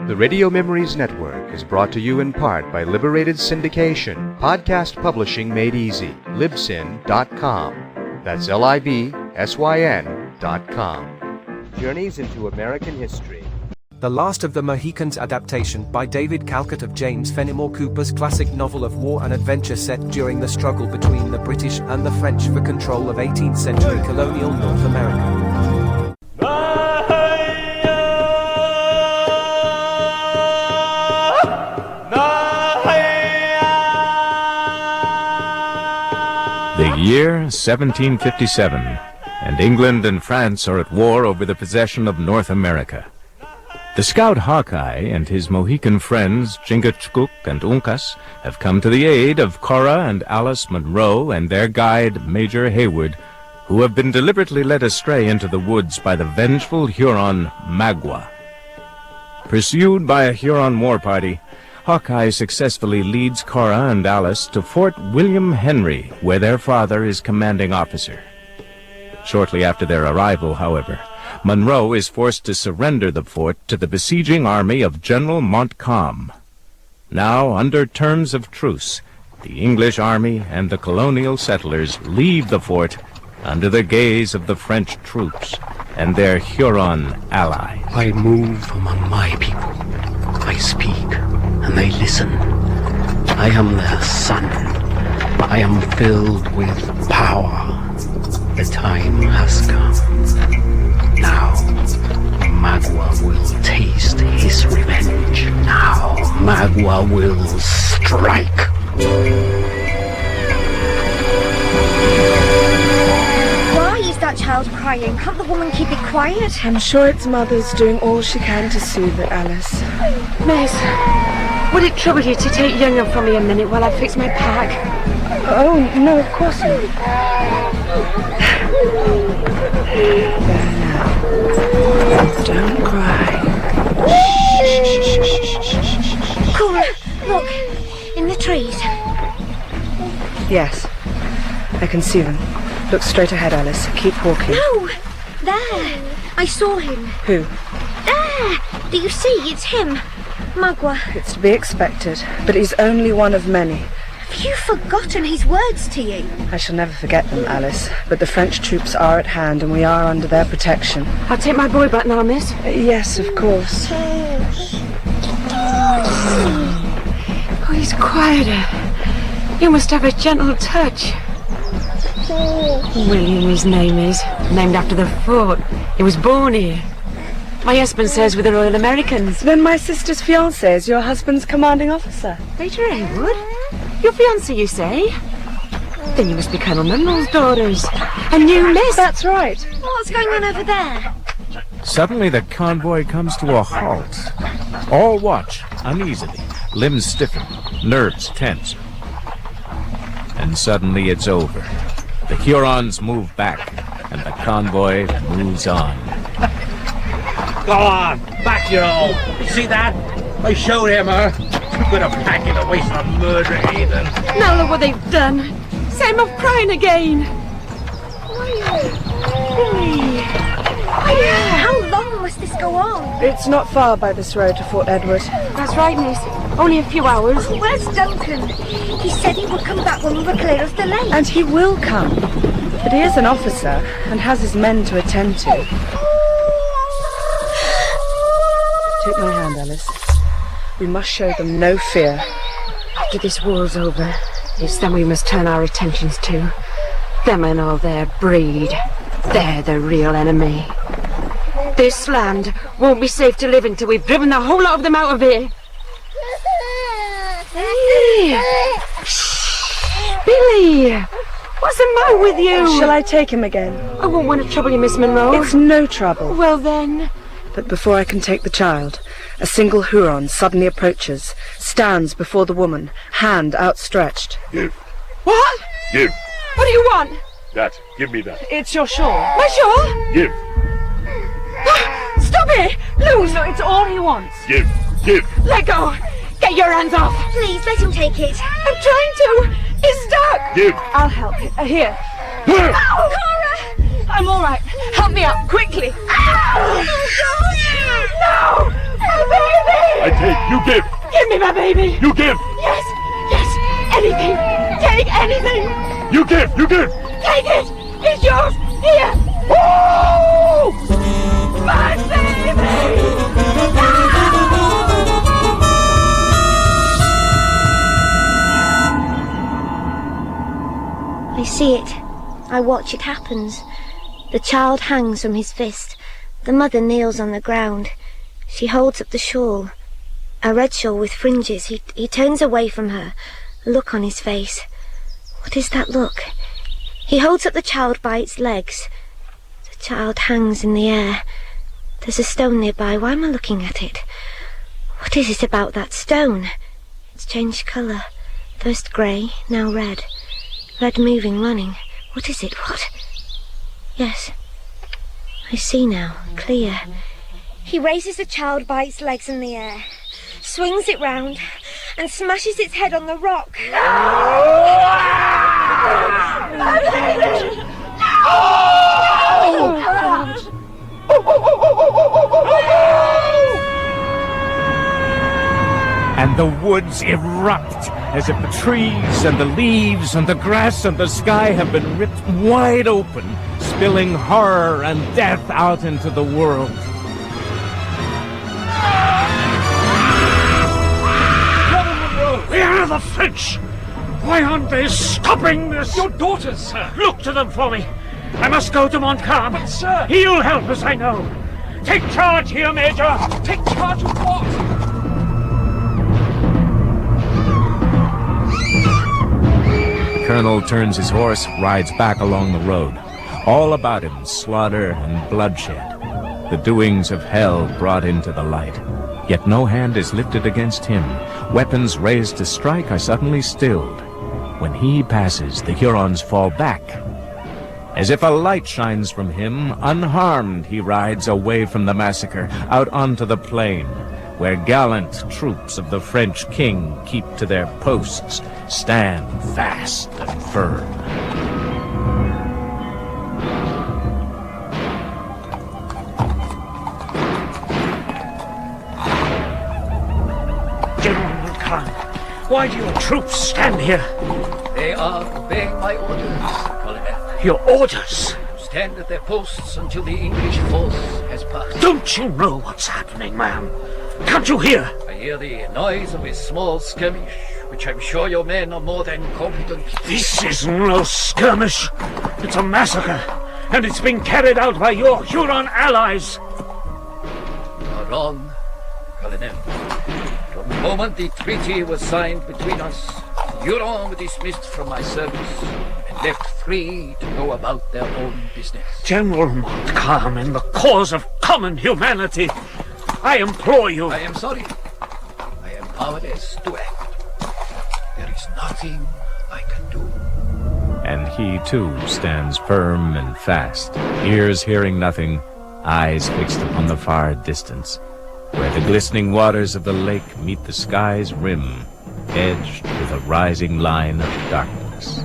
The Radio Memories Network is brought to you in part by Liberated Syndication, podcast publishing made easy, libsyn.com. That's libsyn.com. Journeys into American history. The Last of the Mohicans adaptation by David Calcott of James Fenimore Cooper's classic novel of war and adventure set during the struggle between the British and the French for control of 18th century colonial North America. The year 1757, and England and France are at war over the possession of North America. The scout Hawkeye and his Mohican friends Chingachgook and Uncas have come to the aid of Cora and Alice Munro and their guide Major Haywood, who have been deliberately led astray into the woods by the vengeful Huron Magua. Pursued by a Huron war party, Hawkeye successfully leads Cora and Alice to Fort William Henry, where their father is commanding officer. Shortly after their arrival, however, Munro is forced to surrender the fort to the besieging army of General Montcalm. Now, under terms of truce, the English army and the colonial settlers leave the fort under the gaze of the French troops and their Huron allies. I move among my people. I speak, and they listen. I am their son. I am filled with power. The time has come. Now, Magua will taste his revenge. Now, Magua will strike. Why is that child crying? Can't the woman keep it quiet? I'm sure its mother's doing all she can to soothe it, Alice. Miss, would it trouble you to take Younger from me a minute while I fix my pack? Oh, no, of course not. There now. Don't cry. Cora, look, in the trees. Yes, I can see them. Look straight ahead, Alice. Keep walking. No, there. I saw him. Who? There. Do you see? It's him. Magua. It's to be expected, but he's only one of many. Have you forgotten his words to you? I shall never forget them, Alice, but the French troops are at hand and we are under their protection. I'll take my boy back now, miss. Yes, of course. Oh, he's quieter. You must have a gentle touch. William, his name is. Named after the fort. He was born here. My husband serves with the Royal Americans. Then my sister's fiancé is your husband's commanding officer. Major Haywood? Your fiancé, you say? Then you must be Colonel Munro's daughters. And you, miss? That's right. What's going on over there? Suddenly the convoy comes to a halt. All watch uneasily, limbs stiffen, nerves tense. And suddenly it's over. The Hurons move back, and the convoy moves on. Go on, back you all. You see that? I showed him her. Good a pack in the waste of murder, heathen. Now look what they've done. Set him off crying again. How long must this go on? It's not far by this road to Fort Edward. That's right, miss. Only a few hours. Where's Duncan? He said he would come back when we were clear of the lake. And he will come. But he is an officer and has his men to attend to. Take my hand, Alice. We must show them no fear. After this war's over, it's them we must turn our attentions to. Them and all their breed. They're the real enemy. This land won't be safe to live in till we've driven the whole lot of them out of here. Hey. Shh. Billy! What's the matter with you? Shall I take him again? I won't want to trouble you, Miss Munro. It's no trouble. Well then... But before I can take the child, a single Huron suddenly approaches, stands before the woman, hand outstretched. Give. What? Give. What do you want? That. Give me that. It's your shawl. My shawl? Give. Stop it! Lose! No, it's all he wants. Give. Give. Let go! Get your hands off! Please, let him take it. I'm trying to! He's stuck! Give. I'll help you. Here. Cora! I'm all right. Help me up, quickly. No! My baby! I take. You give. Give me my baby! You give. Yes! Yes! Anything! Take anything! You give. You give. Take it! It's yours! Here! Woo! My baby! I see it. I watch it happens. The child hangs from his fist. The mother kneels on the ground. She holds up the shawl. A red shawl with fringes. He turns away from her. A look on his face. What is that look? He holds up the child by its legs. The child hangs in the air. There's a stone nearby. Why am I looking at it? What is it about that stone? It's changed colour. First grey, now red. Red moving, running. What is it? What? Yes. I see now. Clear. He raises the child by its legs in the air, swings it round, and smashes its head on the rock. And the woods erupt as if the trees and the leaves and the grass and the sky have been ripped wide open, spilling horror and death out into the world. Where are the French? Why aren't they stopping this? Your daughters, sir. Look to them for me. I must go to Montcalm. But, sir... He'll help us, I know. Take charge here, Major. Take charge of what? The colonel turns his horse, rides back along the road. All about him, slaughter and bloodshed. The doings of hell brought into the light. Yet no hand is lifted against him. Weapons raised to strike are suddenly stilled. When he passes, the Hurons fall back. As if a light shines from him, unharmed he rides away from the massacre, out onto the plain, where gallant troops of the French king keep to their posts, stand fast and firm. General Montcalm, why do your troops stand here? They are obeying my orders, Colonel. Your orders? Stand at their posts until the English force has passed. Don't you know what's happening, man? Can't you hear? I hear the noise of a small skirmish, which I'm sure your men are more than competent. This isn't no skirmish. It's a massacre, and it's been carried out by your Huron allies. You are wrong, Colonel. From the moment the treaty was signed between us, Huron were dismissed from my service and left free to go about their own business. General Montcalm, in the cause of common humanity, I implore you. I am sorry. I am powerless to act. There is nothing I can do. And he, too, stands firm and fast, ears hearing nothing, eyes fixed upon the far distance, where the glistening waters of the lake meet the sky's rim, edged with a rising line of darkness.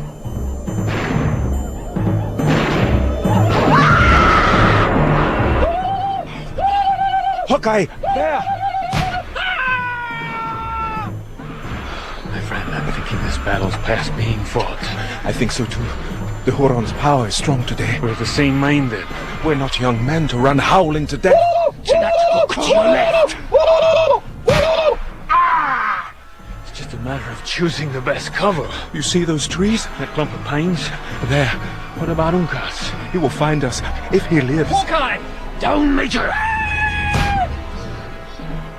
Hawkeye! There! My friend, I'm thinking this battle's past being fought. I think so too. The Huron's power is strong today. We're of the same mind then. We're not young men to run howling to death. See that hook to your left? It's just a matter of choosing the best cover. You see those trees? That clump of pines? There. What about Uncas? He will find us, if he lives. Hawkeye! Down, Major!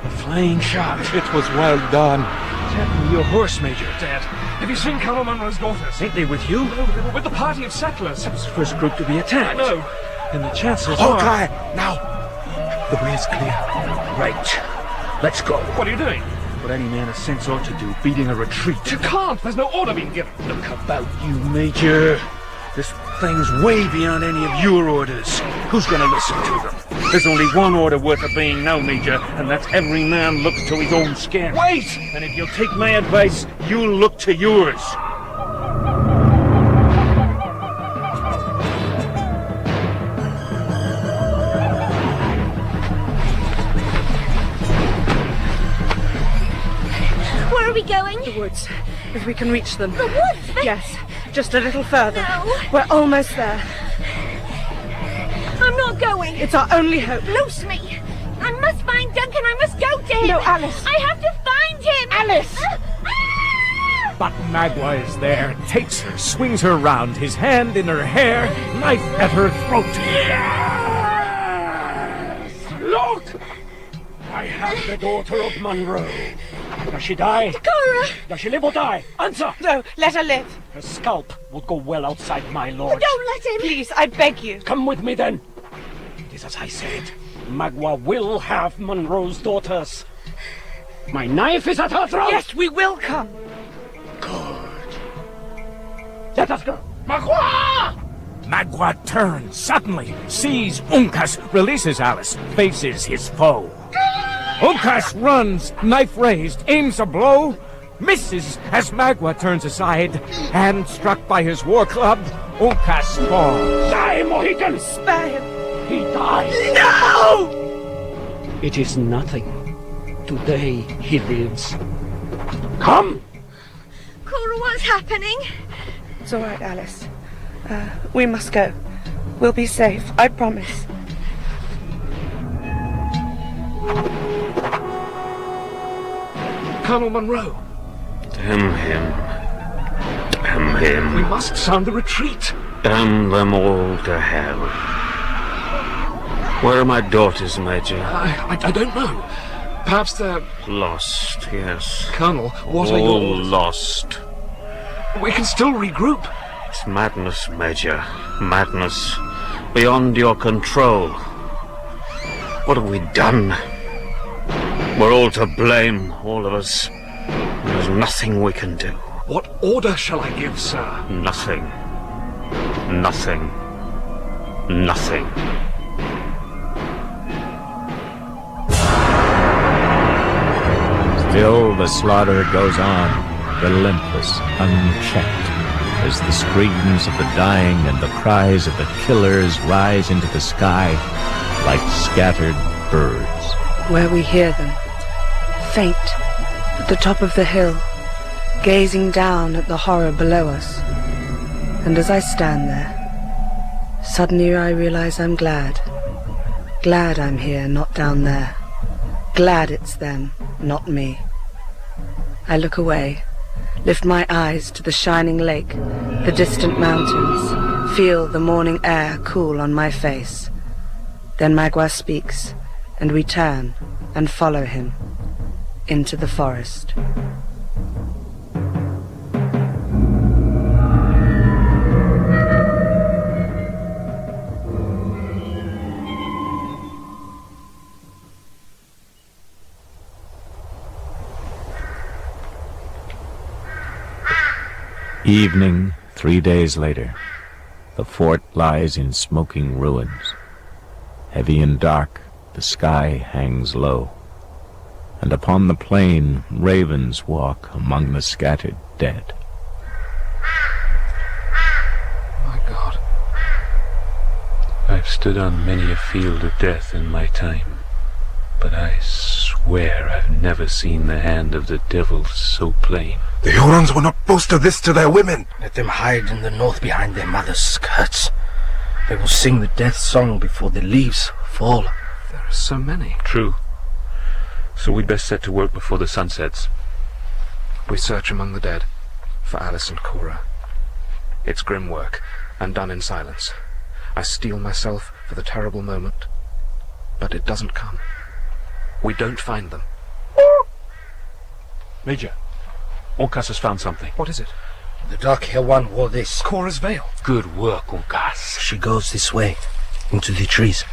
A flying shot. It was well done. What's happened to your horse, Major? Dad, have you seen Colonel Munro's daughters? Ain't they with you? No, they were with the party of settlers. That was the first group to be attacked. I know. And the chances Hawkeye! Now! The way is clear. Right. Let's go. What are you doing? What any man of sense ought to do, beating a retreat. You can't. There's no order being given. Look about you, Major. This thing's way beyond any of your orders. Who's gonna listen to them? There's only one order worth obeying now, Major, and that's every man looks to his own skin. Wait! And if you'll take my advice, you'll look to yours. Where are we going? The woods. If we can reach them. The woods? Yes, just a little further. No. We're almost there. I'm not going. It's our only hope. Loose me. I must find Duncan. I must go to him. No, Alice. I have to find him. Alice! But Magua is there, takes her, swings her round, his hand in her hair, knife at her throat. Look! I have the daughter of Monroe. Does she die? Cora! Does she live or die? Answer! No, let her live. Her scalp would go well outside my lord. Don't let him. Please, I beg you. Come with me then. It is as I said. Magua will have Monroe's daughters. My knife is at her throat. Yes, we will come. Good. Let us go. Magua! Magua turns suddenly, sees Uncas, releases Alice, faces his foe. Uncas runs, knife raised, aims a blow, misses as Magua turns aside, and struck by his war club, Uncas falls. Die, Mohicans! Spare him. He dies. No! It is nothing. Today he lives. Come! Cora, what's happening? It's all right, Alice. We must go. We'll be safe, I promise. Colonel Monroe. Damn him. Damn him. We must sound the retreat. Damn them all to hell. Where are my daughters, Major? I don't know. Perhaps they're... Lost, yes. Colonel, what are All your... lost. We can still regroup. It's madness, Major. Madness. Beyond your control. What have we done? We're all to blame, all of us. There's nothing we can do. What order shall I give, sir? Nothing. Nothing. Nothing. Still the slaughter goes on, relentless, unchecked, as the screams of the dying and the cries of the killers rise into the sky like scattered birds. Where we hear them, faint, at the top of the hill, gazing down at the horror below us. And as I stand there, suddenly I realize I'm glad. Glad I'm here, not down there. Glad it's them, not me. I look away, lift my eyes to the shining lake, the distant mountains, feel the morning air cool on my face. Then Magua speaks, and we turn and follow him into the forest. Evening, 3 days later. The fort lies in smoking ruins. Heavy and dark, the sky hangs low, and upon the plain ravens walk among the scattered dead. My God. I've stood on many a field of death in my time, but I swear I've never seen the hand of the devil so plain. The Hurons will not boast of this to their women. Let them hide in the north behind their mothers' skirts. They will sing the death song before the leaves fall. There are so many. True. So we'd best set to work before the sun sets. We search among the dead for Alice and Cora. It's grim work, and done in silence. I steel myself for the terrible moment, but it doesn't come. We don't find them. Major, Uncas has found something. What is it? The dark-haired one wore this. Cora's veil. Good work, Uncas. She goes this way, into the trees.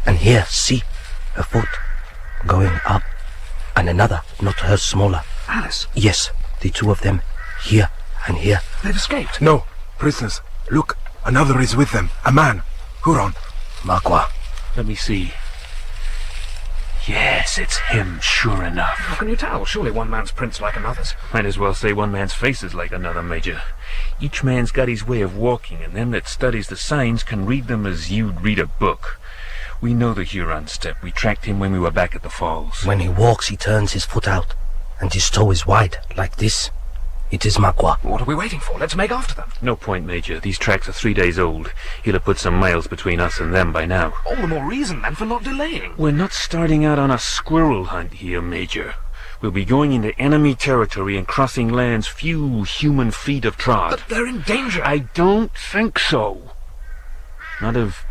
And here, see, a foot going up, and another, not her, smaller. Alice? Yes, the two of them, here and here. They've escaped. No, prisoners. Look, another is with them. A man. Huron. Magua. Let me see. Yes, it's him, sure enough. How can you tell? Surely one man's print's like another's. Might as well say one man's face is like another, Major. Each man's got his way of walking, and them that studies the signs can read them as you'd read a book. We know the Huron step. We tracked him when we were back at the falls. When he walks, he turns his foot out, and his toe is wide, like this. It is Magua. What are we waiting for? Let's make after them. No point, Major. These tracks are 3 days old. He'll have put some miles between us and them by now. All the more reason, then, for not delaying. We're not starting out on a squirrel hunt here, Major. We'll be going into enemy territory and crossing lands few human feet have trod. But they're in danger. I don't think so. Not of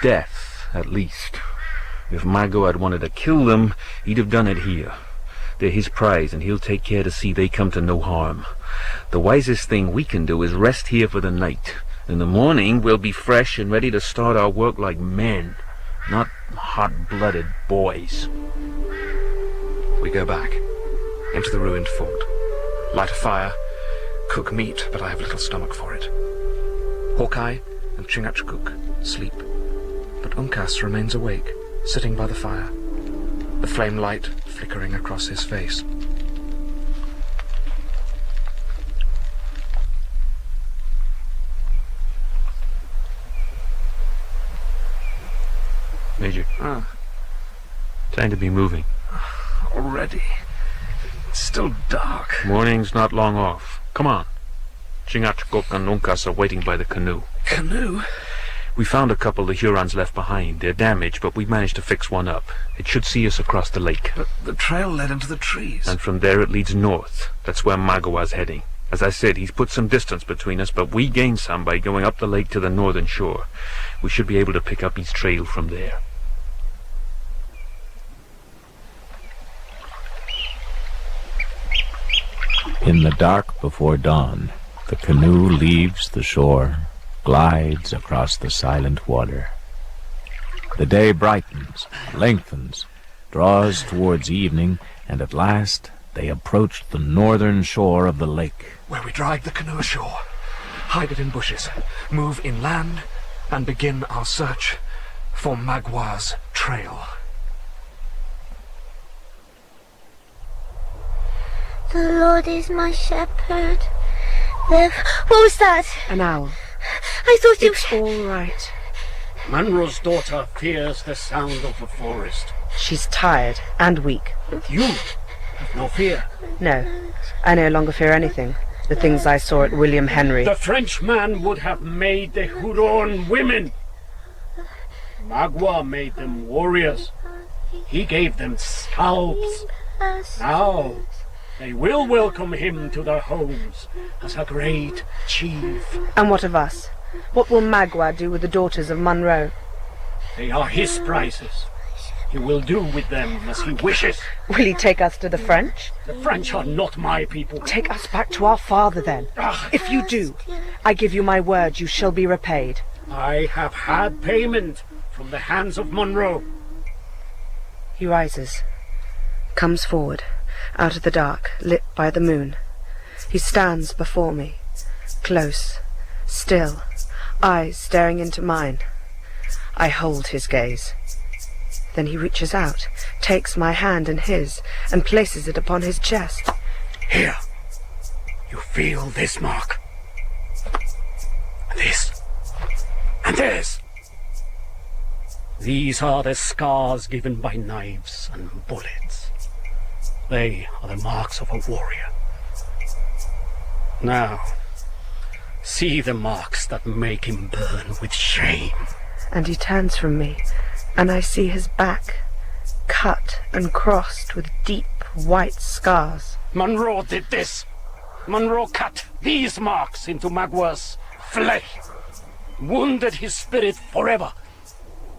death, at least. If Magua had wanted to kill them, he'd have done it here. They're his prize, and he'll take care to see they come to no harm. The wisest thing we can do is rest here for the night. In the morning, we'll be fresh and ready to start our work like men, not hot-blooded boys. We go back, into the ruined fort. Light a fire, cook meat, but I have little stomach for it. Hawkeye and Chingachgook sleep, but Uncas remains awake, sitting by the fire, the flame light flickering across his face. Major. Time to be moving. Already? It's still dark. Morning's not long off. Come on. Chingachgook and Uncas are waiting by the canoe. Canoe? We found a couple the Hurons left behind. They're damaged, but we've managed to fix one up. It should see us across the lake. But the trail led into the trees. And from there it leads north. That's where Magua's heading. As I said, he's put some distance between us, but we gained some by going up the lake to the northern shore. We should be able to pick up his trail from there. In the dark before dawn, the canoe leaves the shore, glides across the silent water. The day brightens, lengthens, draws towards evening, and at last they approach the northern shore of the lake. Where we drag the canoe ashore, hide it in bushes, move inland, and begin our search for Magua's trail. The Lord is my shepherd. What was that? An owl. I thought you... It's all right. Munro's daughter fears the sound of the forest. She's tired and weak. You have no fear. No, I no longer fear anything. The things I saw at William Henry. The Frenchman would have made the Huron women. Magua made them warriors. He gave them scalps. Now, they will welcome him to their homes as a great chief. And what of us? What will Magua do with the daughters of Munro? They are his prizes. He will do with them as he wishes. Will he take us to the French? The French are not my people. Take us back to our father, then. If you do, I give you my word you shall be repaid. I have had payment from the hands of Munro. He rises, comes forward, out of the dark, lit by the moon. He stands before me, close, still, eyes staring into mine. I hold his gaze. Then he reaches out, takes my hand in his, and places it upon his chest. Here, you feel this mark. This. And this. These are the scars given by knives and bullets. They are the marks of a warrior. Now, see the marks that make him burn with shame. And he turns from me, and I see his back, cut and crossed with deep white scars. Munro did this. Munro cut these marks into Magua's flesh, wounded his spirit forever.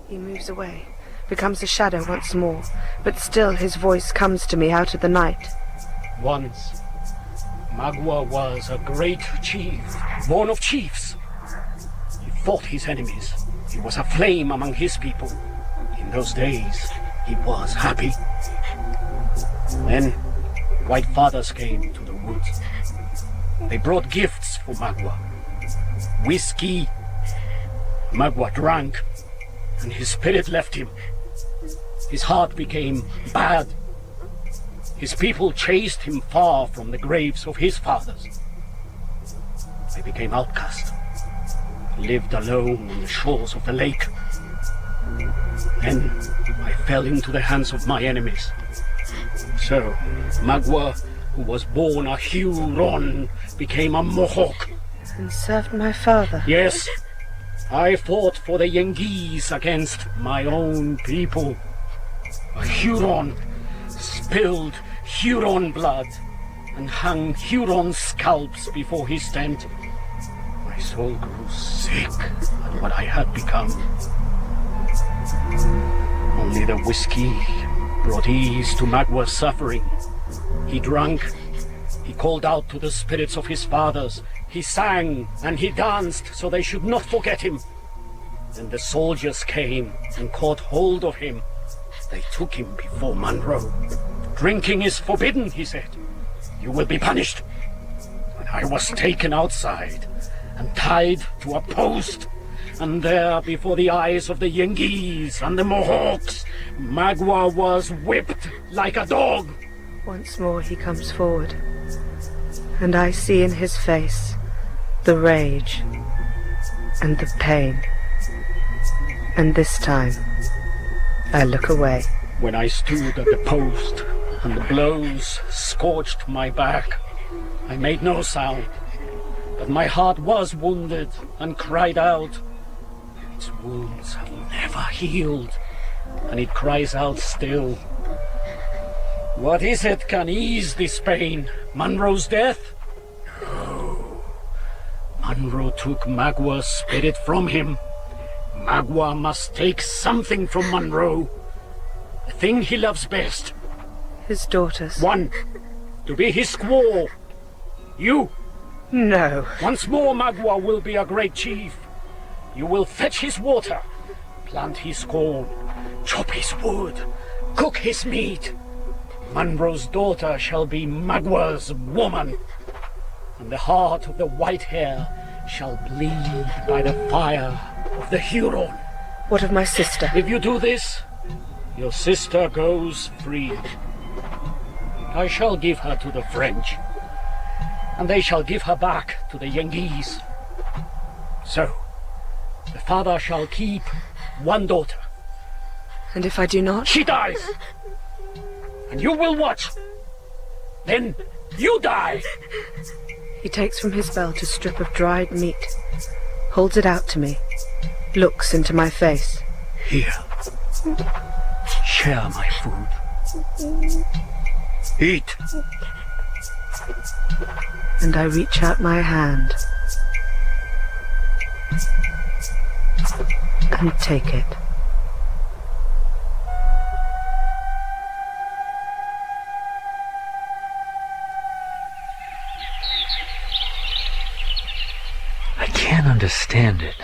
He moves away, becomes a shadow once more, but still his voice comes to me out of the night. Once, Magua was a great chief, born of chiefs. He fought his enemies. He was a flame among his people. In those days, he was happy. Then, white fathers came to the woods. They brought gifts for Magua. Whiskey. Magua drank, and his spirit left him. His heart became bad. His people chased him far from the graves of his fathers. I became outcast, lived alone on the shores of the lake. Then I fell into the hands of my enemies. So, Magua, who was born a Huron, became a Mohawk. And served my father. Yes. I fought for the Yengeese against my own people. A Huron spilled Huron blood and hung Huron scalps before his tent. My soul grew sick at what I had become. Only the whiskey brought ease to Magua's suffering. He drank, he called out to the spirits of his fathers, he sang and he danced so they should not forget him. Then the soldiers came and caught hold of him. They took him before Monroe. Drinking is forbidden, he said. You will be punished. And I was taken outside and tied to a post. And there, before the eyes of the Yengeese and the Mohawks, Magua was whipped like a dog. Once more he comes forward, and I see in his face the rage and the pain. And this time, I look away. When I stood at the post and the blows scorched my back, I made no sound, but my heart was wounded and cried out. Its wounds have never healed, and it cries out still. What is it can ease this pain? Monroe's death? No. Monroe took Magua's spirit from him. Magua must take something from Monroe. The thing he loves best. His daughters. One. To be his squaw. You. No. Once more Magua will be a great chief. You will fetch his water, plant his corn, chop his wood, cook his meat. Monroe's daughter shall be Magua's woman, and the heart of the white hair shall bleed by the fire of the Huron. What of my sister? If you do this, your sister goes free. I shall give her to the French, and they shall give her back to the Yengeese. So, the father shall keep one daughter. And if I do not? She dies! And you will watch. Then you die! He takes from his belt a strip of dried meat, holds it out to me, looks into my face. Here. Share my food. Eat. And I reach out my hand and take it. I can't understand it.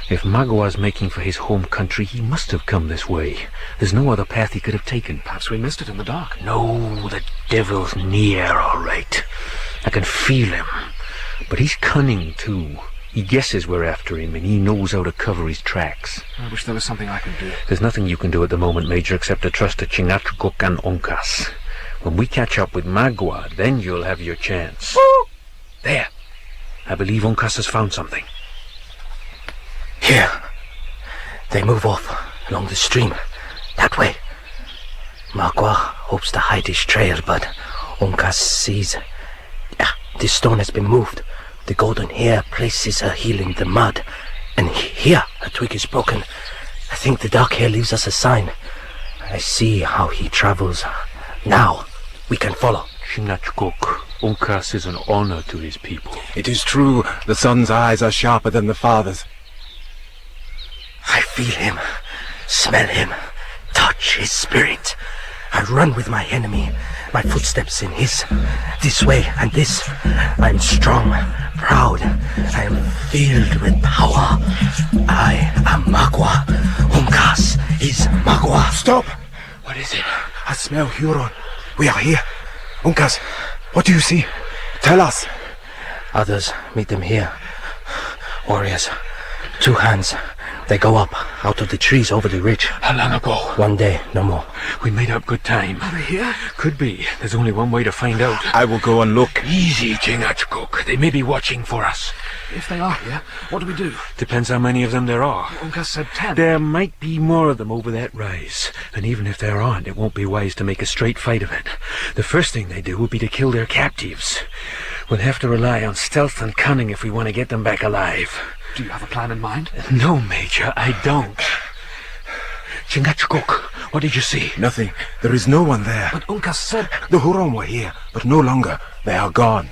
If Magua's making for his home country, he must have come this way. There's no other path he could have taken. Perhaps we missed it in the dark. No, the devil's near, all right. I can feel him. But he's cunning, too. He guesses we're after him, and he knows how to cover his tracks. I wish there was something I could do. There's nothing you can do at the moment, Major, except to trust to Chingachgook and Uncas. When we catch up with Magua, then you'll have your chance. There. I believe Uncas has found something. Here. They move off along the stream. That way. Magua hopes to hide his trail, but Uncas sees. This stone has been moved. The golden hair places her heel in the mud. And here, a twig is broken. I think the dark hair leaves us a sign. I see how he travels. Now, we can follow. Chingachgook. Uncas is an honor to his people. It is true, the son's eyes are sharper than the father's. I feel him, smell him, touch his spirit. I run with my enemy, my footsteps in his, this way and this. I am strong, proud, I am filled with power. I am Magua. Uncas is Magua. Stop! What is it? I smell Huron. We are here. Uncas, what do you see? Tell us. Others meet them here. Warriors, 2 hands, They go up, out of the trees over the ridge. How long ago? One day, no more. We made up good time. Are they here? Could be. There's only one way to find out. I will go and look. Easy, Chingachgook. They may be watching for us. If they are here, what do we do? Depends how many of them there are. Uncas said 10. There might be more of them over that rise. And even if there aren't, it won't be wise to make a straight fight of it. The first thing they do will be to kill their captives. We'll have to rely on stealth and cunning if we want to get them back alive. Do you have a plan in mind? No, Major, I don't. Chingachgook, what did you see? Nothing. There is no one there. But Uncas said... The Huron were here, but no longer. They are gone.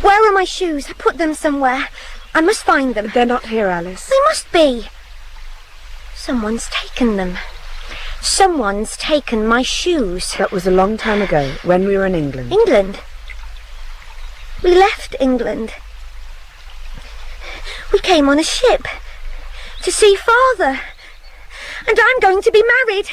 Where are my shoes? I put them somewhere. I must find them. They're not here, Alice. They must be. Someone's taken them. Someone's taken my shoes. That was a long time ago, when we were in England. England? We left England. We came on a ship to see Father. And I'm going to be married.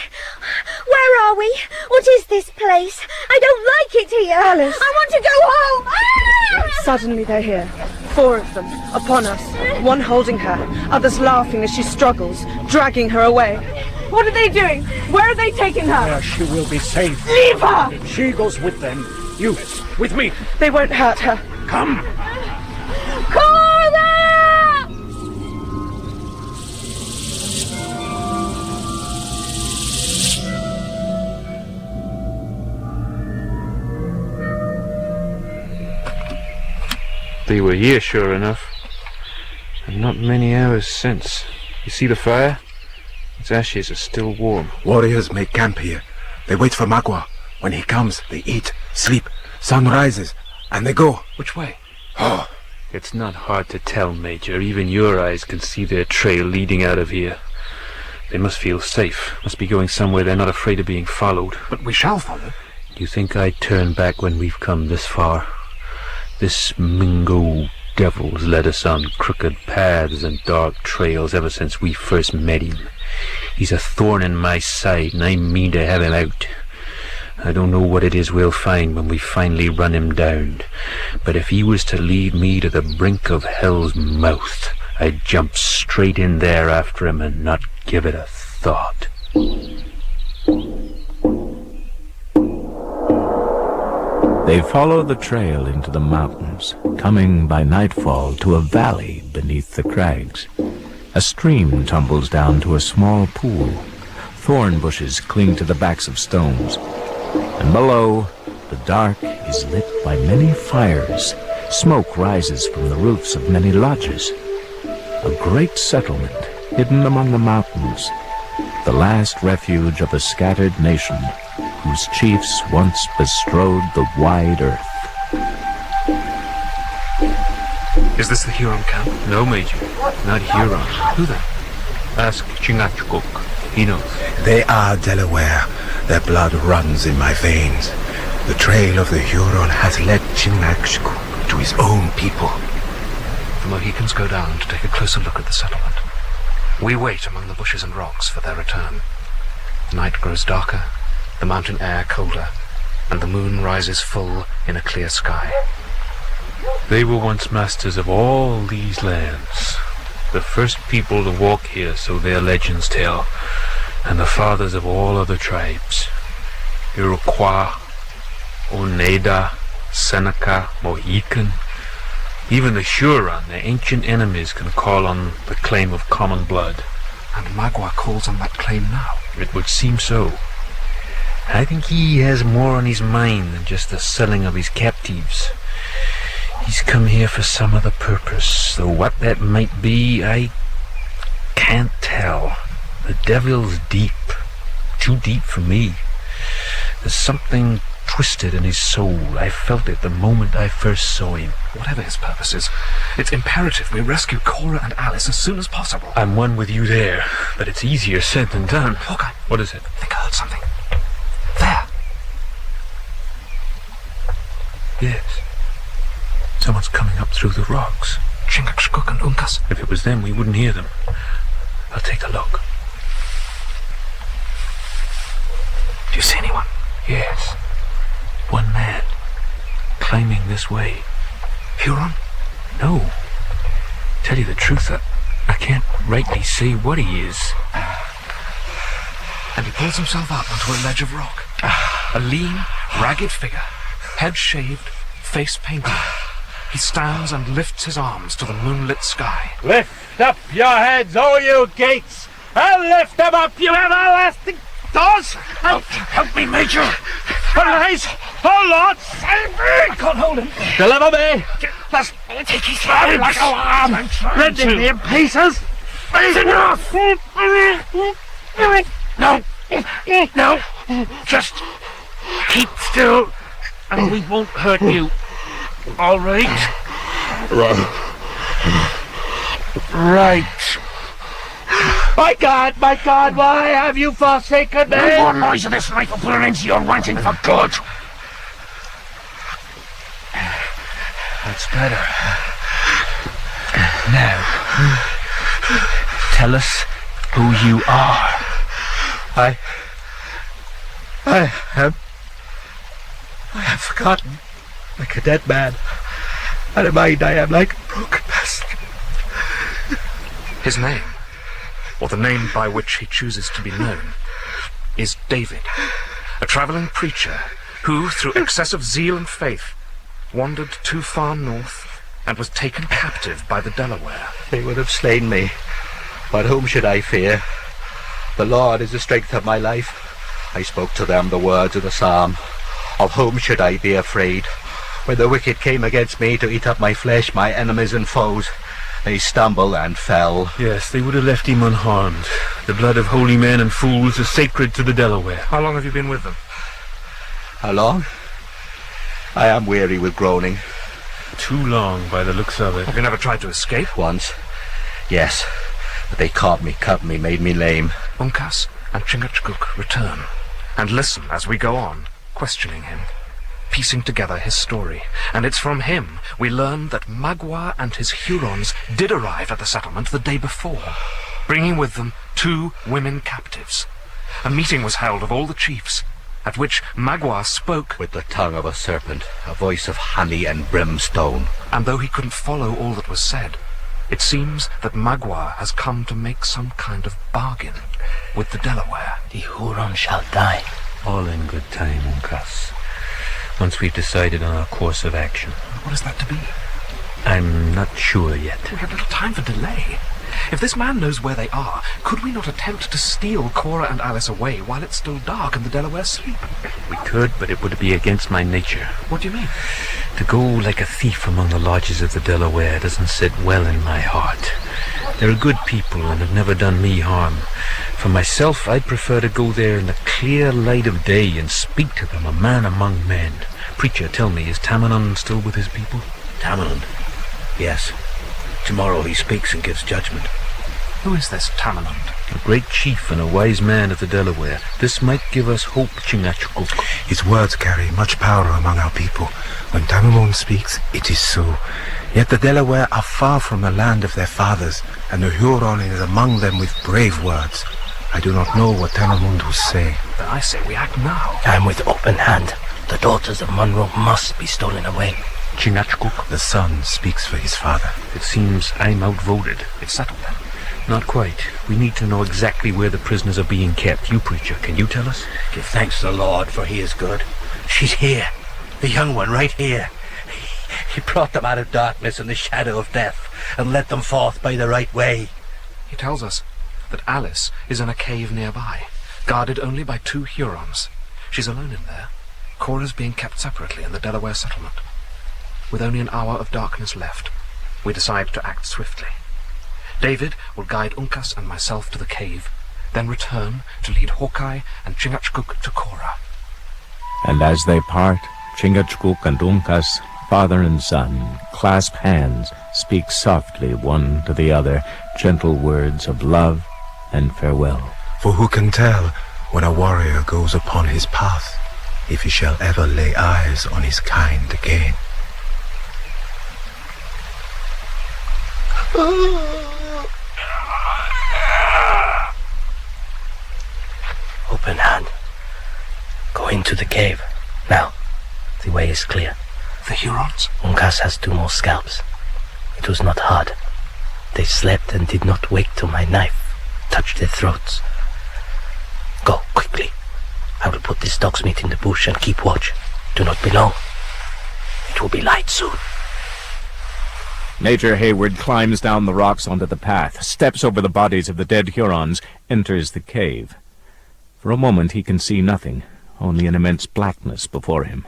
Where are we? What is this place? I don't like it here. Alice. I want to go home. Ah! Suddenly they're here. 4 of them, upon us. One holding her, others laughing as she struggles, dragging her away. What are they doing? Where are they taking her? Where she will be safe. Leave her! She goes with them. You, with me. They won't hurt her. Come. Cora! They were here, sure enough. And not many hours since. You see the fire? Its ashes are still warm. Warriors make camp here. They wait for Magua. When he comes, they eat, sleep. Sun rises, and they go. Which way? Oh, It's not hard to tell, Major. Even your eyes can see their trail leading out of here. They must feel safe. Must be going somewhere they're not afraid of being followed. But we shall follow. You think I'd turn back when we've come this far? This Mingo devil's led us on crooked paths and dark trails ever since we first met him. He's a thorn in my side, and I mean to have him out. I don't know what it is we'll find when we finally run him down, but if he was to lead me to the brink of hell's mouth, I'd jump straight in there after him and not give it a thought. They follow the trail into the mountains, coming by nightfall to a valley beneath the crags. A stream tumbles down to a small pool. Thorn bushes cling to the backs of stones. And below, the dark is lit by many fires. Smoke rises from the roofs of many lodges. A great settlement hidden among the mountains, the last refuge of a scattered nation whose chiefs once bestrode the wide earth. Is this the Huron camp? No, Major. Not Huron. Who then? Ask Chingachgook. He knows. they are Delaware. Their blood runs in my veins. The trail of the Huron has led Chingachgook to his own people. The Mohicans go down to take a closer look at the settlement. We wait among the bushes and rocks for their return. Night grows darker, the mountain air colder, and the moon rises full in a clear sky. They were once masters of all these lands, the first people to walk here, so their legends tell, and the fathers of all other tribes. Iroquois, Oneida, Seneca, Mohican. Even the Huron, their ancient enemies, can call on the claim of common blood. And Magua calls on that claim now. It would seem so. I think he has more on his mind than just the selling of his captives. He's come here for some other purpose, though what that might be, I can't tell. The devil's deep, too deep for me. There's something twisted in his soul. I felt it the moment I first saw him. Whatever his purpose is, it's imperative we rescue Cora and Alice as soon as possible. I'm one with you there, but it's easier said than done. Hawkeye. What is it? I think I heard something. There. Yes. Someone's coming up through the rocks. Chingachgook and Uncas. If it was them, we wouldn't hear them. I'll take a look. Do you see anyone? Yes. One man. climbing this way. Huron? No. Tell you the truth, I can't rightly say what he is. And he pulls himself up onto a ledge of rock. A lean, ragged figure, head shaved, face painted. He stands and lifts his arms to the moonlit sky. Lift up your heads, all you gates, and lift them up, you everlasting doors! Help me, Major! Arise! Oh, Lord, save me! I can't hold him. Deliver me! Let's take his hand like a lamb, rending me in pieces! It's enough! No! No! Just keep still, and we won't hurt you. All right? Right. My God, why have you forsaken me? No more noise of this knife will put an end to your ranting for good. That's better. Now, tell us who you are. I have forgotten, like a dead man. And in mind I am like a broken vessel. His name, or the name by which he chooses to be known, is David, a travelling preacher who, through excessive zeal and faith, wandered too far north and was taken captive by the Delaware. They would have slain me, but whom should I fear? The Lord is the strength of my life. I spoke to them the words of the psalm. Of whom should I be afraid? When the wicked came against me to eat up my flesh, my enemies and foes, they stumbled and fell. Yes, they would have left him unharmed. The blood of holy men and fools is sacred to the Delaware. How long have you been with them? How long? I am weary with groaning. Too long, by the looks of it. Have you never tried to escape? Once, yes, but they caught me, cut me, made me lame. Uncas and Chingachgook return, and listen as we go on, questioning him, piecing together his story. And it's from him we learn that Magua and his Hurons did arrive at the settlement the day before, bringing with them 2 women captives. A meeting was held of all the chiefs, at which Magua spoke with the tongue of a serpent, a voice of honey and brimstone. And though he couldn't follow all that was said, it seems that Magua has come to make some kind of bargain with the Delaware. The Huron shall die. All in good time, Uncas. Once we've decided on our course of action. What is that to be? I'm not sure yet. We have little time for delay. If this man knows where they are, could we not attempt to steal Cora and Alice away while it's still dark and the Delaware sleep? We could, but it would be against my nature. What do you mean? To go like a thief among the lodges of the Delaware doesn't sit well in my heart. They're good people and have never done me harm. For myself, I'd prefer to go there in the clear light of day and speak to them, a man among men. Preacher, tell me, is Tamenund still with his people? Tamenund? Yes. Tomorrow he speaks and gives judgment. Who is this Tamenund? A great chief and a wise man of the Delaware. This might give us hope, Chingachgook. His words carry much power among our people. When Tamenund speaks, it is so. Yet the Delaware are far from the land of their fathers, and the Huron is among them with brave words. I do not know what Tamenund will say. Then I say we act now. I'm with open hand. The daughters of Monroe must be stolen away. Chingachgook. The son speaks for his father. It seems I'm outvoted. It's settled then. Not quite. We need to know exactly where the prisoners are being kept. You, preacher, can you tell us? Give thanks to the Lord, for he is good. She's here. The young one right here. He brought them out of darkness and the shadow of death, and led them forth by the right way. He tells us that Alice is in a cave nearby, guarded only by 2 Hurons. She's alone in there. Cora's being kept separately in the Delaware settlement. With only an hour of darkness left, we decide to act swiftly. David will guide Uncas and myself to the cave, then return to lead Hawkeye and Chingachgook to Cora. And as they part, Chingachgook and Uncas, father and son, clasp hands, speak softly one to the other, gentle words of love and farewell. For who can tell, when a warrior goes upon his path, if he shall ever lay eyes on his kind again? Open hand. Go into the cave. Now, the way is clear. The Hurons? Uncas has 2 more scalps. It was not hard. They slept and did not wake till my knife touched their throats. Go, quickly. I will put this dog's meat in the bush and keep watch. Do not be long. It will be light soon. Major Hayward climbs down the rocks onto the path, steps over the bodies of the dead Hurons, enters the cave. For a moment he can see nothing, only an immense blackness before him.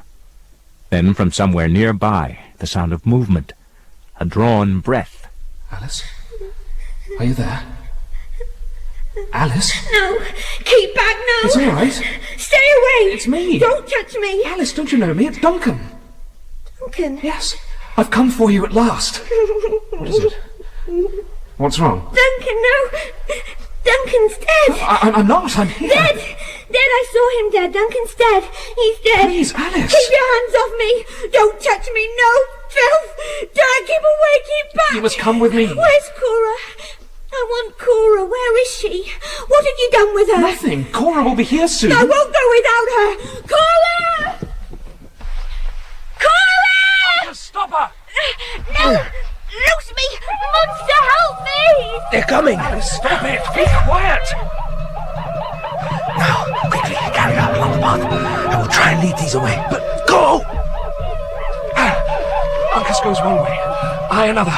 Then from somewhere nearby, the sound of movement, a drawn breath. Alice? Are you there? Alice? No! Keep back, no! It's all right. Stay away! It's me! Don't touch me! Alice, don't you know me? It's Duncan! Duncan? Yes. I've come for you at last. What is it? What's wrong? Duncan, no! Duncan's dead! I'm not. I'm here. Dead! Dead! I saw him dead. Duncan's dead. He's dead. Please, Alice! Keep your hands off me! Don't touch me! No! Filth! Don't keep away! Keep back! You must come with me. Where's Cora? I want Cora. Where is she? What have you done with her? Nothing. Cora will be here soon. I won't go without her! Cora! Cora! Stop her! No! Loose me! Monster, help me! They're coming! Alice, stop it! Be quiet! Now, quickly, carry her along the path. I will try and lead these away. But go! Uncas goes one way, I another,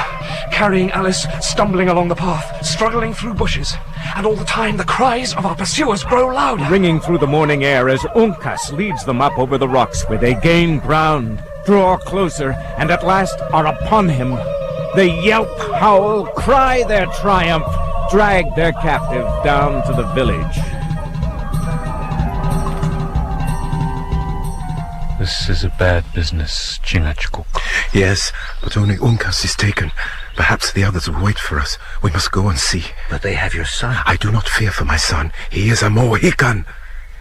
carrying Alice, stumbling along the path, struggling through bushes, and all the time the cries of our pursuers grow louder. Ringing through the morning air as Uncas leads them up over the rocks where they gain ground, draw closer, and at last are upon him. They yelp, howl, cry their triumph, drag their captive down to the village. This is a bad business, Chingachgook. Yes, but only Uncas is taken. Perhaps the others will wait for us. We must go and see. But they have your son. I do not fear for my son. He is a Mohican.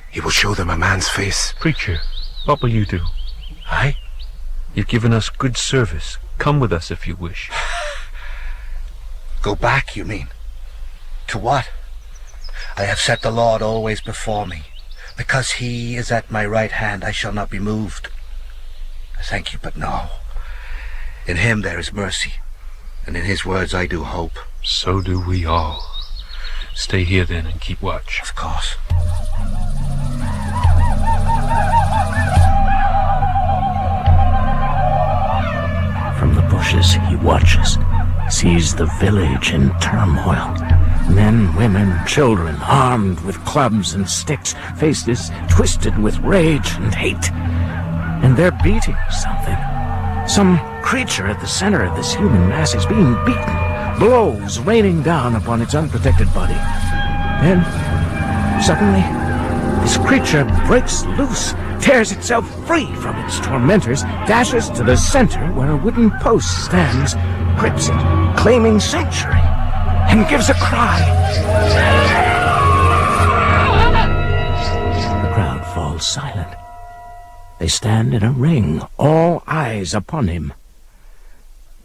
He will show them a man's face. Preacher, what will you do? I? You've given us good service. Come with us if you wish. Go back, you mean? To what? I have set the Lord always before me. Because he is at my right hand, I shall not be moved. Thank you, but no. In him there is mercy, and in his words I do hope. So do we all. Stay here then and keep watch. Of course. From the bushes he watches, sees the village in turmoil. Men, women, children, armed with clubs and sticks, faces twisted with rage and hate. And they're beating something. Some creature at the center of this human mass is being beaten, blows raining down upon its unprotected body. Then, suddenly, this creature breaks loose, tears itself free from its tormentors, dashes to the center where a wooden post stands, grips it, claiming sanctuary, and gives a cry. The crowd falls silent. They stand in a ring, all eyes upon him.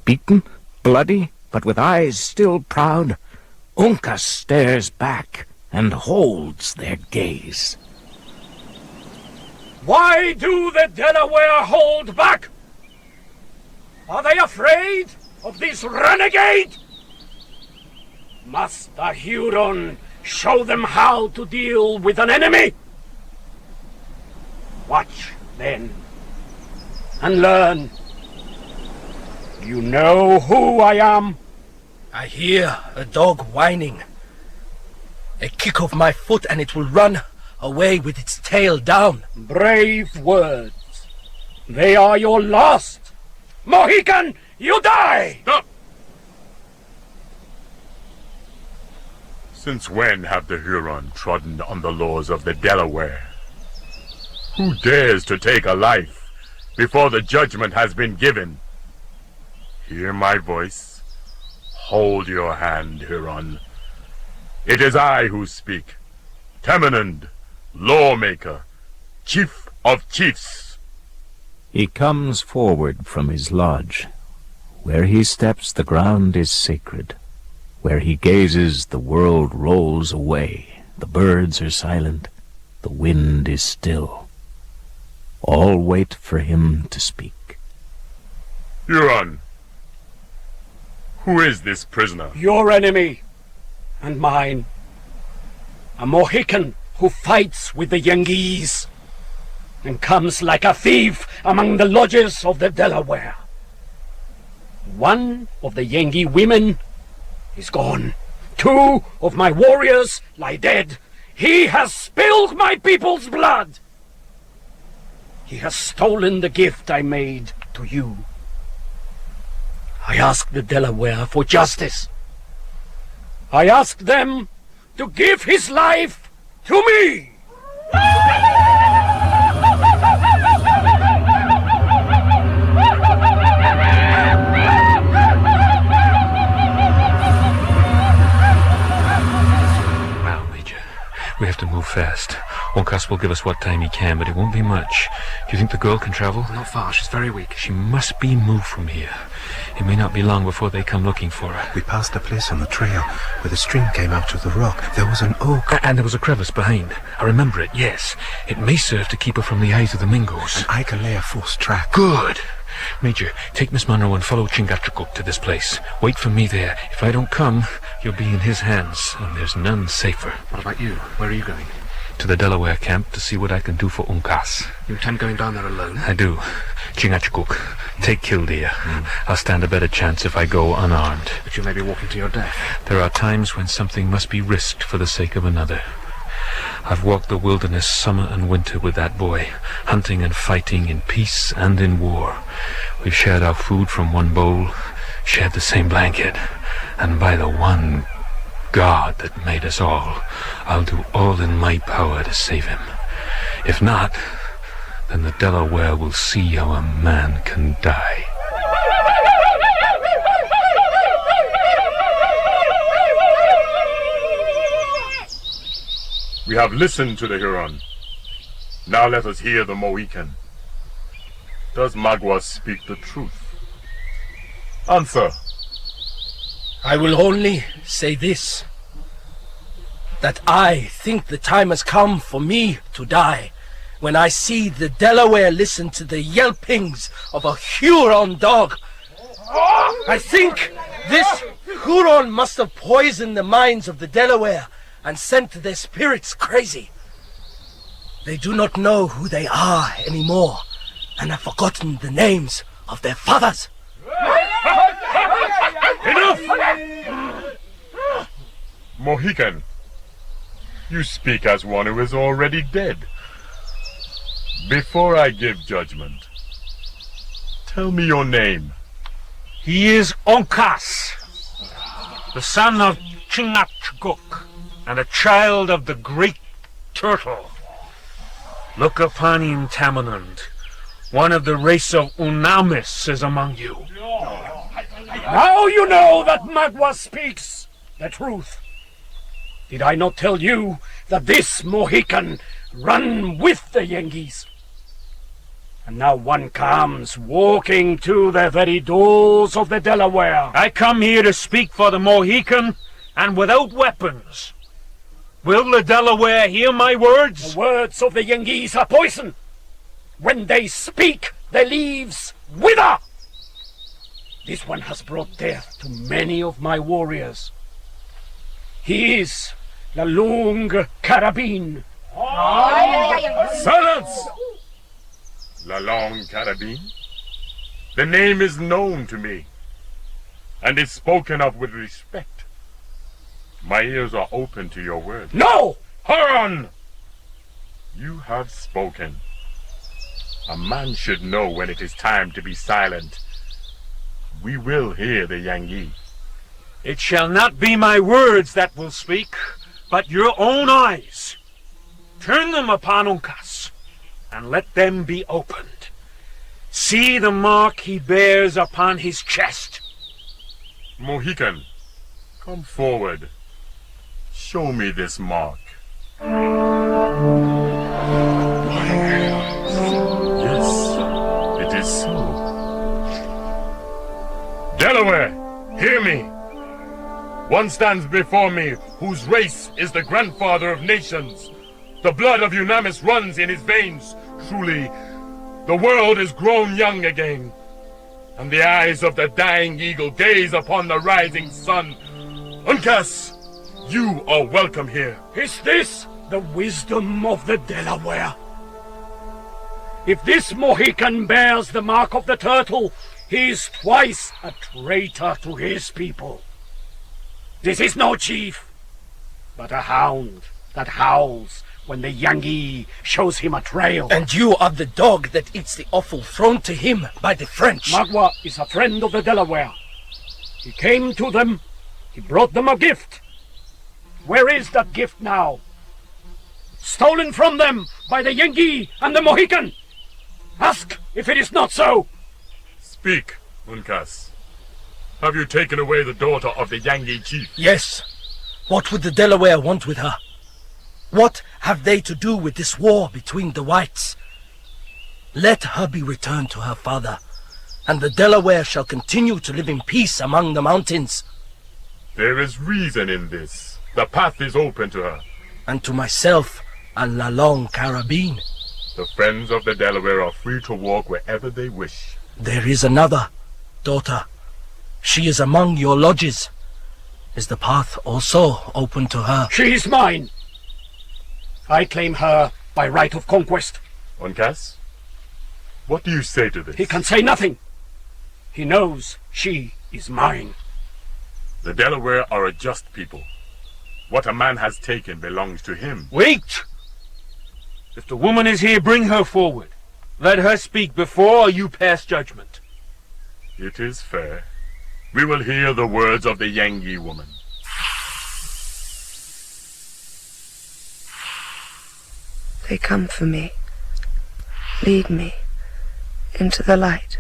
Beaten, bloody, but with eyes still proud, Uncas stares back and holds their gaze. Why do the Delaware hold back? Are they afraid of this renegade? Must the Huron show them how to deal with an enemy? Watch, then, and learn. You know who I am? I hear a dog whining. A kick of my foot and it will run away with its tail down. Brave words. They are your last. Mohican, you die! Stop! Since when have the Huron trodden on the laws of the Delaware? Who dares to take a life before the judgment has been given? Hear my voice. Hold your hand, Huron. It is I who speak. Temenend, lawmaker, chief of chiefs. He comes forward from his lodge. Where he steps, the ground is sacred. Where he gazes, the world rolls away. The birds are silent. The wind is still. All wait for him to speak. Huron, who is this prisoner? Your enemy and mine. A Mohican who fights with the Yengeese and comes like a thief among the lodges of the Delaware. One of the Yengee women is gone. 2 of my warriors lie dead. He has spilled my people's blood. He has stolen the gift I made to you. I ask the Delaware for justice. I ask them to give his life to me! We have to move fast. Uncas will give us what time he can, but it won't be much. Do you think the girl can travel? Not far. She's very weak. She must be moved from here. It may not be long before they come looking for her. We passed a place on the trail where the stream came out of the rock. There was an oak. And there was a crevice behind. I remember it, yes. It may serve to keep her from the eyes of the Mingos. And I can lay a false track. Good. Major, take Miss Monroe and follow Chingachgook to this place. Wait for me there. If I don't come, you'll be in his hands, and there's none safer. What about you? Where are you going? To the Delaware camp to see what I can do for Uncas. You intend going down there alone? I do. Chingachgook, take Killdeer. I'll stand a better chance if I go unarmed. But you may be walking to your death. There are times when something must be risked for the sake of another. I've walked the wilderness summer and winter with that boy, hunting and fighting in peace and in war. We've shared our food from one bowl, shared the same blanket, and by the one God that made us all, I'll do all in my power to save him. If not, then the Delaware will see how a man can die. We have listened to the Huron. Now let us hear the Mohican. Does Magua speak the truth? Answer. I will only say this, that I think the time has come for me to die when I see the Delaware listen to the yelpings of a Huron dog. I think this Huron must have poisoned the minds of the Delaware and sent their spirits crazy. They do not know who they are anymore and have forgotten the names of their fathers. Enough! Mohican, you speak as one who is already dead. Before I give judgment, tell me your name. He is Uncas, the son of Chingachgook, and a child of the great turtle. Look upon him, Tamanund. One of the race of Unamis is among you. Now you know that Magua speaks the truth. Did I not tell you that this Mohican run with the Yengeese? And now one comes walking to the very doors of the Delaware. I come here to speak for the Mohican and without weapons. Will the Delaware hear my words? The words of the Yengeese are poison. When they speak, their leaves wither. This one has brought death to many of my warriors. He is La Longue Carabine. Silence! La Longue Carabine? The name is known to me, and is spoken of with respect. My ears are open to your words. No! Huron! You have spoken. A man should know when it is time to be silent. We will hear the Yangee. It shall not be my words that will speak, but your own eyes. Turn them upon Uncas, and let them be opened. See the mark he bears upon his chest. Mohican, come forward. Show me this mark. Yes, it is so. Delaware, hear me. One stands before me whose race is the grandfather of nations. The blood of Unamis runs in his veins. Truly, the world is grown young again. and the eyes of the dying eagle gaze upon the rising sun. Uncas, you are welcome here. Is this the wisdom of the Delaware? If this Mohican bears the mark of the turtle, he is twice a traitor to his people. This is no chief, but a hound that howls when the Yangi shows him a trail. And you are the dog that eats the offal thrown to him by the French. Magua is a friend of the Delaware. He came to them. He brought them a gift. Where is that gift now? Stolen from them by the Yangi and the Mohican. Ask if it is not so. Speak, Uncas. Have you taken away the daughter of the Yangi chief? Yes. What would the Delaware want with her? What have they to do with this war between the whites? Let her be returned to her father, and the Delaware shall continue to live in peace among the mountains. There is reason in this. The path is open to her. And to myself and La Longue Carabine. The friends of the Delaware are free to walk wherever they wish. There is another, daughter. She is among your lodges. Is the path also open to her? She is mine. I claim her by right of conquest. Uncas, what do you say to this? He can say nothing. He knows she is mine. The Delaware are a just people. What a man has taken belongs to him. Wait! If the woman is here, bring her forward. Let her speak before you pass judgment. It is fair. We will hear the words of the Yangi woman. They come for me. Lead me into the light.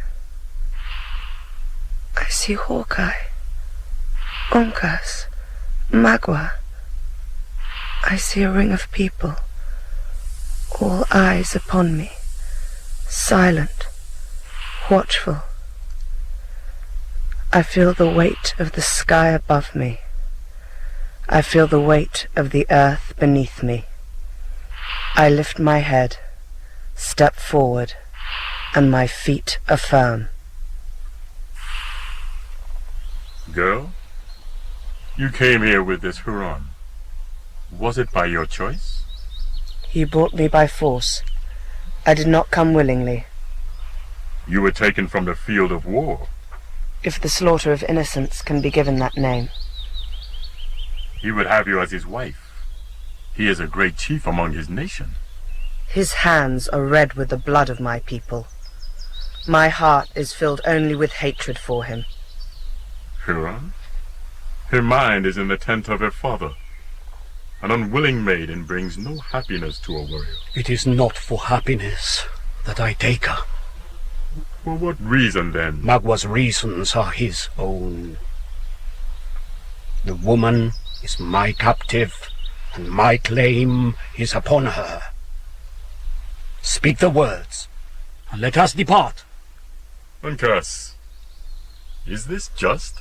I see Hawkeye, Uncas, Magua. I see a ring of people, all eyes upon me, silent, watchful. I feel the weight of the sky above me. I feel the weight of the earth beneath me. I lift my head, step forward, and my feet are firm. Girl, you came here with this Huron. Was it by your choice? He brought me by force. I did not come willingly. You were taken from the field of war. If the slaughter of innocents can be given that name. He would have you as his wife. He is a great chief among his nation. His hands are red with the blood of my people. My heart is filled only with hatred for him. Huron? Her mind is in the tent of her father. An unwilling maiden brings no happiness to a warrior. It is not for happiness that I take her. For what reason, then? Magua's reasons are his own. The woman is my captive, and my claim is upon her. Speak the words, and let us depart. Uncas, is this just?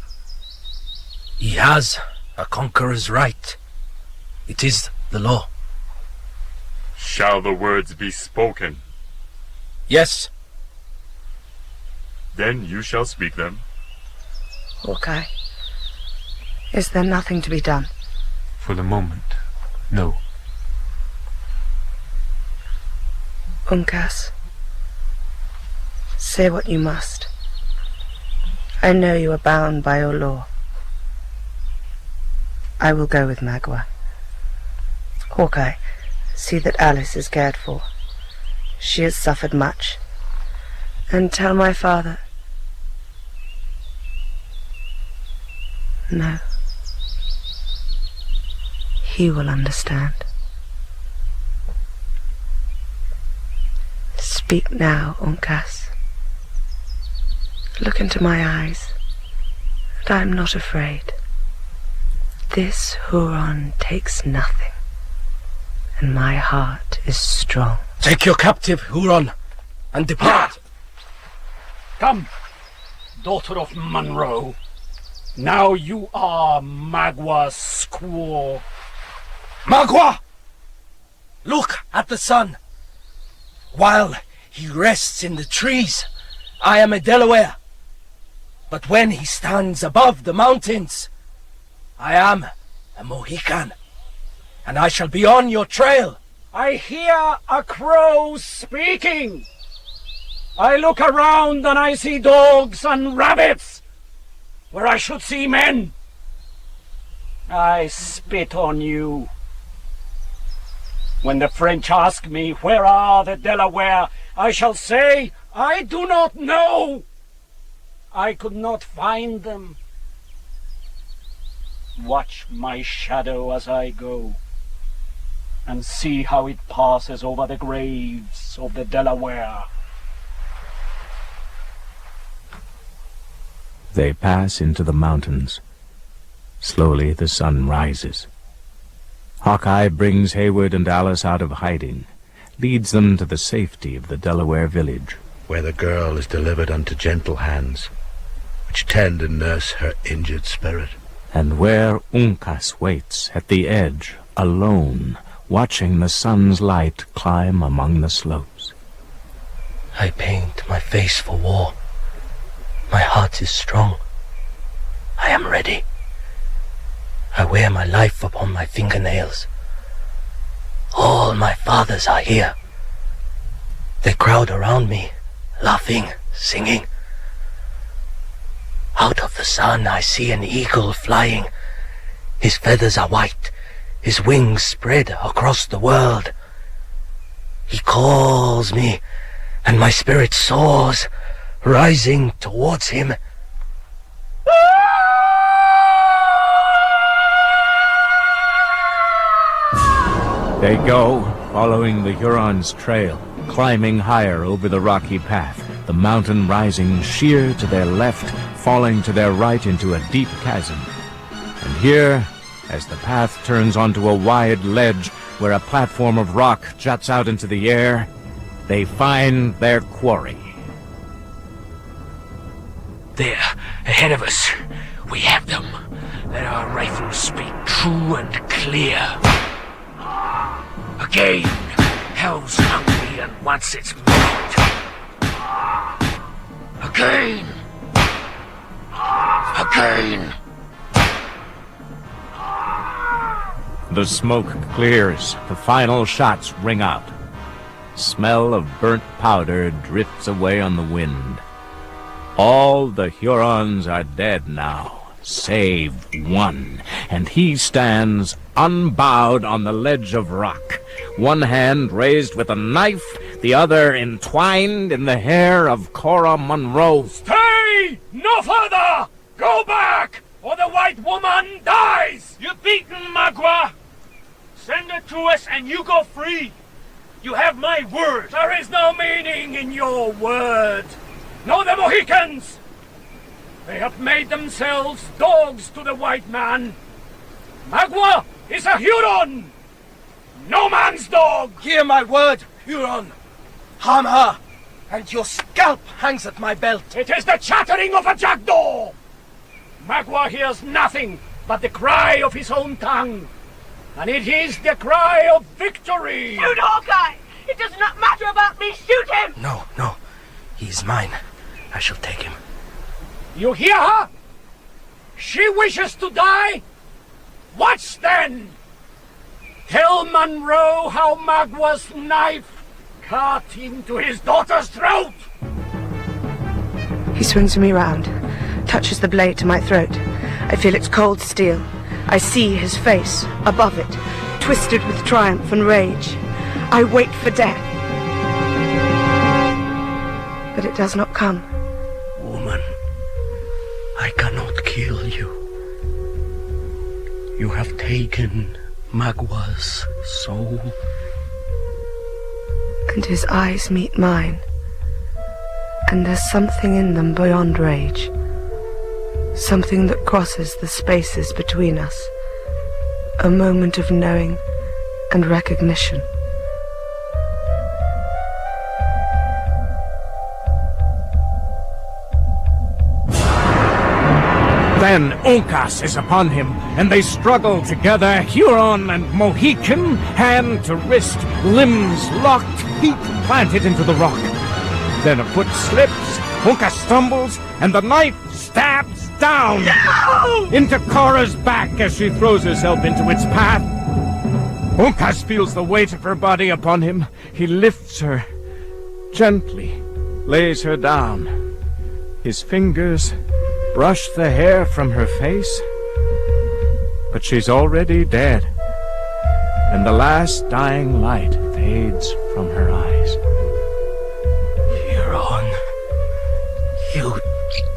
He has a conqueror's right. It is the law. Shall the words be spoken? Yes. Then you shall speak them. Hawkeye, is there nothing to be done? For the moment, no. Uncas, say what you must. I know you are bound by your law. I will go with Magua. Hawkeye, see that Alice is cared for. She has suffered much. And tell my father. No. He will understand. Speak now, Uncas. Look into my eyes, and I am not afraid. This Huron takes nothing, and my heart is strong. Take your captive, Huron, and depart. Come, daughter of Monroe. Now you are Magua's squaw. Magua! Look at the sun. While he rests in the trees, I am a Delaware. But when he stands above the mountains, I am a Mohican, and I shall be on your trail. I hear a crow speaking. I look around and I see dogs and rabbits, where I should see men. I spit on you. When the French ask me, where are the Delaware, I shall say, I do not know. I could not find them. Watch my shadow as I go, and see how it passes over the graves of the Delaware. They pass into the mountains. Slowly the sun rises. Hawkeye brings Hayward and Alice out of hiding, leads them to the safety of the Delaware village, where the girl is delivered unto gentle hands, which tend and nurse her injured spirit. And where Uncas waits at the edge, alone, watching the sun's light climb among the slopes. I paint my face for war. My heart is strong. I am ready. I wear my life upon my fingernails. All my fathers are here. They crowd around me, laughing, singing. Out of the sun I see an eagle flying. His feathers are white, his wings spread across the world. He calls me, and my spirit soars, rising towards him. They go, following the Huron's trail, climbing higher over the rocky path, the mountain rising sheer to their left, falling to their right into a deep chasm. And here, as the path turns onto a wide ledge where a platform of rock juts out into the air, they find their quarry. There, ahead of us, we have them. Let our rifles speak true and clear. Again, hell's hungry and wants its meat. Again. Again. The smoke clears, the final shots ring out. Smell of burnt powder drifts away on the wind. All the Hurons are dead now, save one, and he stands unbowed on the ledge of rock, one hand raised with a knife, the other entwined in the hair of Cora Monroe. Stay! No further! Go back, or the white woman dies! You're beaten, Magua! Send her to us and you go free. You have my word. There is no meaning in your word. Know the Mohicans! They have made themselves dogs to the white man. Magua is a Huron! No man's dog! Hear my word, Huron. Harm her, and your scalp hangs at my belt. It is the chattering of a jackdaw! Magua hears nothing but the cry of his own tongue. And it is the cry of victory! Shoot Hawkeye! It does not matter about me! Shoot him! No. He is mine. I shall take him. You hear her? She wishes to die? Watch then! Tell Monroe how Magua's knife cut into his daughter's throat! He swings me round, touches the blade to my throat. I feel its cold steel. I see his face, above it, twisted with triumph and rage. I wait for death. But it does not come. Woman, I cannot kill you. You have taken Magua's soul. And his eyes meet mine. And there's something in them beyond rage. Something that crosses the spaces between us. A moment of knowing and recognition. Then Uncas is upon him, and they struggle together, Huron and Mohican, hand to wrist, limbs locked, feet planted into the rock. Then a foot slips, Uncas stumbles, and the knife stabs down into Cora's back as she throws herself into its path. Uncas feels the weight of her body upon him. He lifts her, gently lays her down. His fingers brush the hair from her face, but she's already dead, and the last dying light fades from her eyes. Huron, you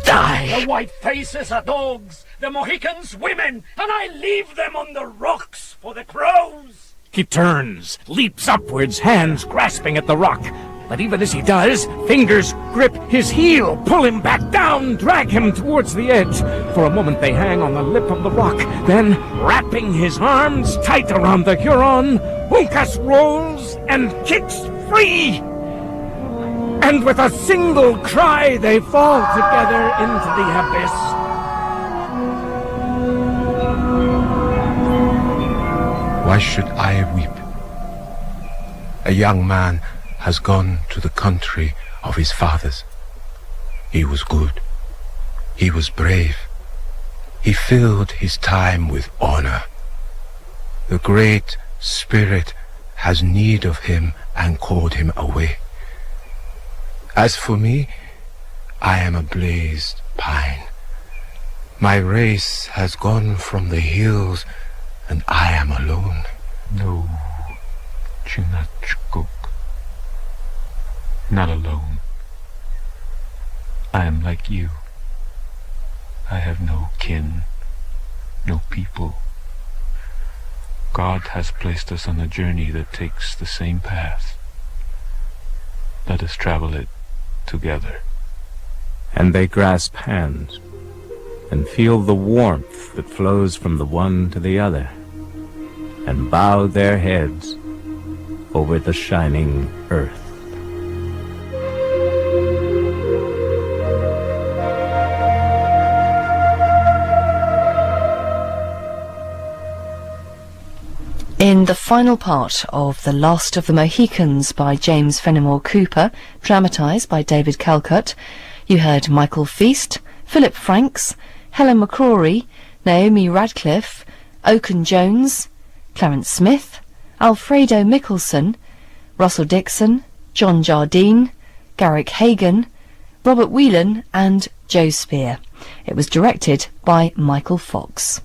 die. The white faces are dogs, the Mohicans women, and I leave them on the rocks for the crows. He turns, leaps upwards, hands grasping at the rock. But even as he does, fingers grip his heel, pull him back down, drag him towards the edge. For a moment they hang on the lip of the rock. Then, wrapping his arms tight around the Huron, Uncas rolls and kicks free. And with a single cry, they fall together into the abyss. Why should I weep? A young man has gone to the country of his fathers. He was good. He was brave. He filled his time with honor. The Great Spirit has need of him and called him away. As for me, I am a blazed pine. My race has gone from the hills, and I am alone. No, Chingachgook. Not alone. I am like you. I have no kin, no people. God has placed us on a journey that takes the same path. Let us travel it together. And they grasp hands and feel the warmth that flows from the one to the other, and bow their heads over the shining earth. In the final part of The Last of the Mohicans by James Fenimore Cooper, dramatised by David Calcutt, you heard Michael Feast, Philip Franks, Helen McCrory, Naomi Radcliffe, Oaken Jones, Clarence Smith, Alfredo Mickelson, Russell Dixon, John Jardine, Garrick Hagan, Robert Whelan and Joe Spear. It was directed by Michael Fox.